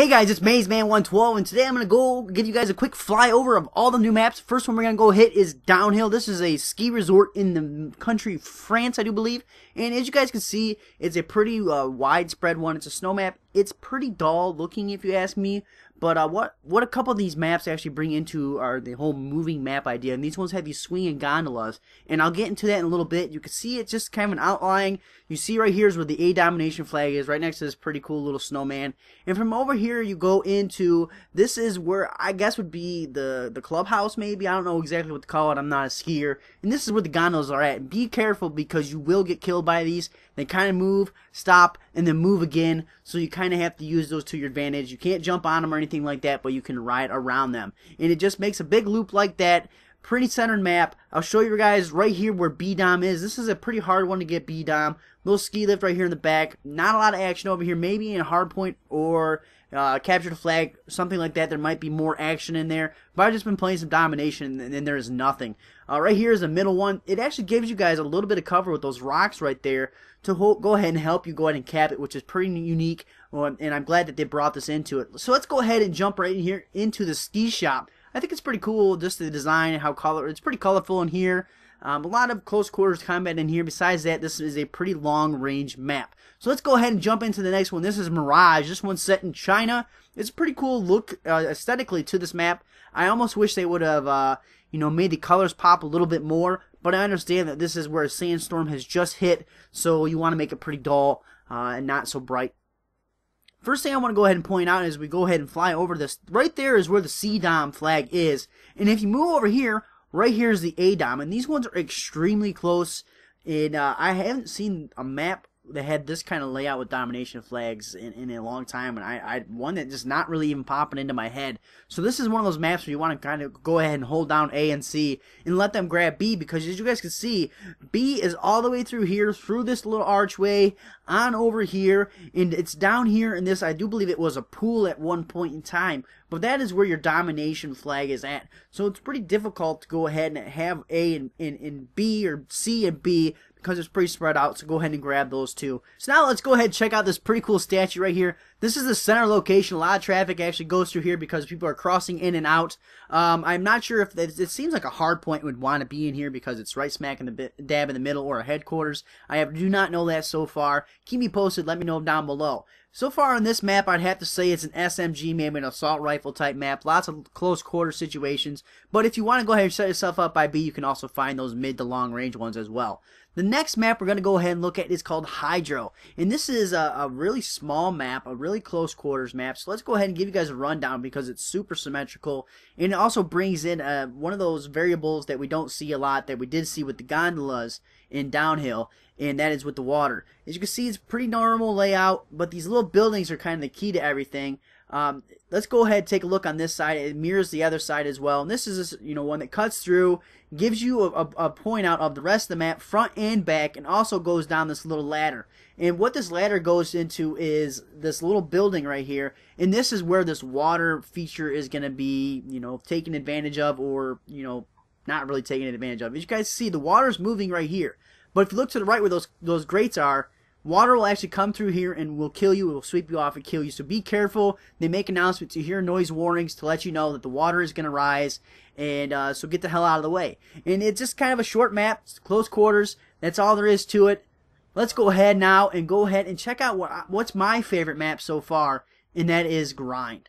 Hey guys, it's MazeMan112, and today I'm going to go give you guys a quick flyover of all the new maps. First one we're going to go hit is Downhill. This is a ski resort in the country France, I do believe. And as you guys can see, it's a pretty widespread one. It's a snow map. It's pretty dull looking if you ask me. But what a couple of these maps actually bring into are the whole moving map idea. And these ones have these swinging gondolas. And I'll get into that in a little bit. You can see it's just kind of an outline. You see right here is where the A domination flag is, right next to this pretty cool little snowman. And from over here you go into, this is where I guess would be the clubhouse maybe. I don't know exactly what to call it. I'm not a skier. And this is where the gondolas are at. Be careful because you will get killed by these. They kind of move, stop, and then move again. So you kind of have to use those to your advantage. You can't jump on them or anything like that, but you can ride around them. And it just makes a big loop like that. Pretty centered map. I'll show you guys right here where B-Dom is. This is a pretty hard one to get B-Dom. Little ski lift right here in the back. Not a lot of action over here. Maybe in a hard point or capture the flag, something like that. There might be more action in there. But I've just been playing some domination and then there is nothing. Right here is the middle one. It actually gives you guys a little bit of cover with those rocks right there to go ahead and help you go ahead and cap it, which is pretty unique. And I'm glad that they brought this into it. So let's go ahead and jump right in here into the ski shop. I think it's pretty cool, just the design and how it's pretty colorful in here. A lot of close quarters combat in here. Besides that, this is a pretty long range map. So let's go ahead and jump into the next one. This is Mirage. This one's set in China. It's a pretty cool look aesthetically to this map. I almost wish they would have made the colors pop a little bit more. But I understand that this is where a sandstorm has just hit, so you want to make it pretty dull and not so bright. First thing I want to go ahead and point out is we go ahead and fly over this. Right there is where the C-Dom flag is. And if you move over here, right here is the A-Dom. And these ones are extremely close. And I haven't seen a map that had this kind of layout with domination flags in a long time. And I one that just not really even popping into my head. So this is one of those maps where you want to kind of go ahead and hold down A and C and let them grab B. Because as you guys can see, B is all the way through here, through this little archway, on over here. And it's down here in this, I do believe it was a pool at one point in time. But that is where your domination flag is at. So it's pretty difficult to go ahead and have A and B or C and B because it's pretty spread out. So go ahead and grab those two. So now let's go ahead and check out this pretty cool statue right here. This is the center location. A lot of traffic actually goes through here because people are crossing in and out. I'm not sure if it seems like a hard point would want to be in here because it's right smack in the dab in the middle or a headquarters. I do not know that so far. Keep me posted. Let me know down below. So far on this map, I'd have to say it's an SMG, maybe an assault rifle type map. Lots of close quarter situations. But if you want to go ahead and set yourself up by B, you can also find those mid to long range ones as well. The next map we're going to go ahead and look at is called Hydro. And this is a really small map, a really close quarters map. So let's go ahead and give you guys a rundown because it's super symmetrical. And it also brings in one of those variables that we don't see a lot that we did see with the gondolas in Downhill. And that is with the water. As you can see, it's pretty normal layout, but these little buildings are kind of the key to everything. Let's go ahead and take a look on this side. It mirrors the other side as well. And this is one that cuts through, gives you a point out of the rest of the map, front and back, and also goes down this little ladder. And what this ladder goes into is this little building right here. And this is where this water feature is going to be, taken advantage of, or, not really taken advantage of. As you guys see, the water's moving right here. But if you look to the right where those grates are, water will actually come through here and will kill you. It will sweep you off and kill you. So be careful. They make announcements. You hear noise warnings to let you know that the water is going to rise. And so get the hell out of the way. And it's just kind of a short map. It's close quarters. That's all there is to it. Let's go ahead now and check out what's my favorite map so far. And that is Grind.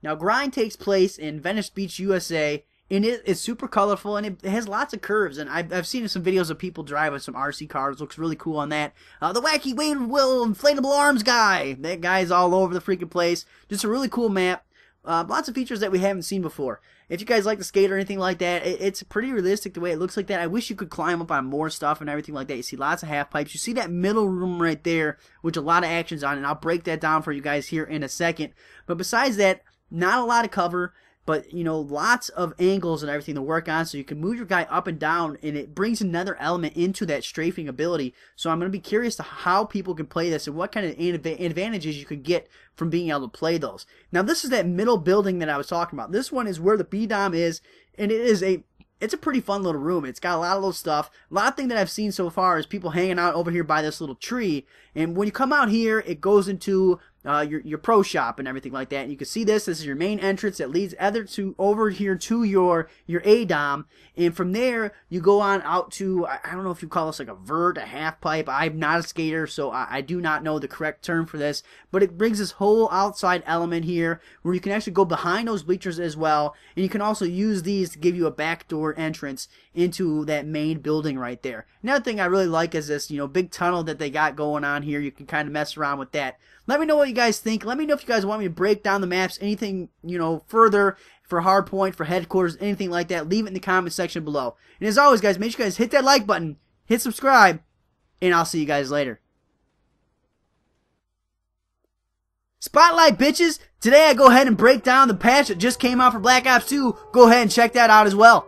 Now Grind takes place in Venice Beach, USA. And it's super colorful, and it has lots of curves. And I've seen some videos of people driving some RC cars. Looks really cool on that. The wacky wave will inflatable arms guy. That guy's all over the freaking place. Just a really cool map. Lots of features that we haven't seen before. If you guys like to skate or anything like that, it's pretty realistic the way it looks like that. I wish you could climb up on more stuff and everything like that. You see lots of half pipes. You see that middle room right there, which a lot of action's on, and I'll break that down for you guys here in a second. But besides that, not a lot of cover. But, lots of angles and everything to work on, so you can move your guy up and down, and it brings another element into that strafing ability. So I'm going to be curious to how people can play this and what kind of advantages you could get from being able to play those. Now, this is that middle building that I was talking about. This one is where the B-Dom is, and it's a pretty fun little room. It's got a lot of little stuff. A lot of things that I've seen so far is people hanging out over here by this little tree. And when you come out here, it goes into your pro shop and everything like that. And you can see this. This is your main entrance that leads over here to your ADOM, and from there you go on out to, I don't know if you call this like a vert, a half pipe. I'm not a skater, so I do not know the correct term for this, but it brings this whole outside element here where you can actually go behind those bleachers as well, and you can also use these to give you a backdoor entrance into that main building right there. Another thing I really like is this, big tunnel that they got going on here. You can kind of mess around with that. Let me know what you guys think. Let me know if you guys want me to break down the maps, anything, further for Hardpoint, for Headquarters, anything like that. Leave it in the comment section below. And as always, guys, make sure you guys hit that like button, hit subscribe, and I'll see you guys later. Spotlight, bitches! Today I go ahead and break down the patch that just came out for Black Ops 2. Go ahead and check that out as well.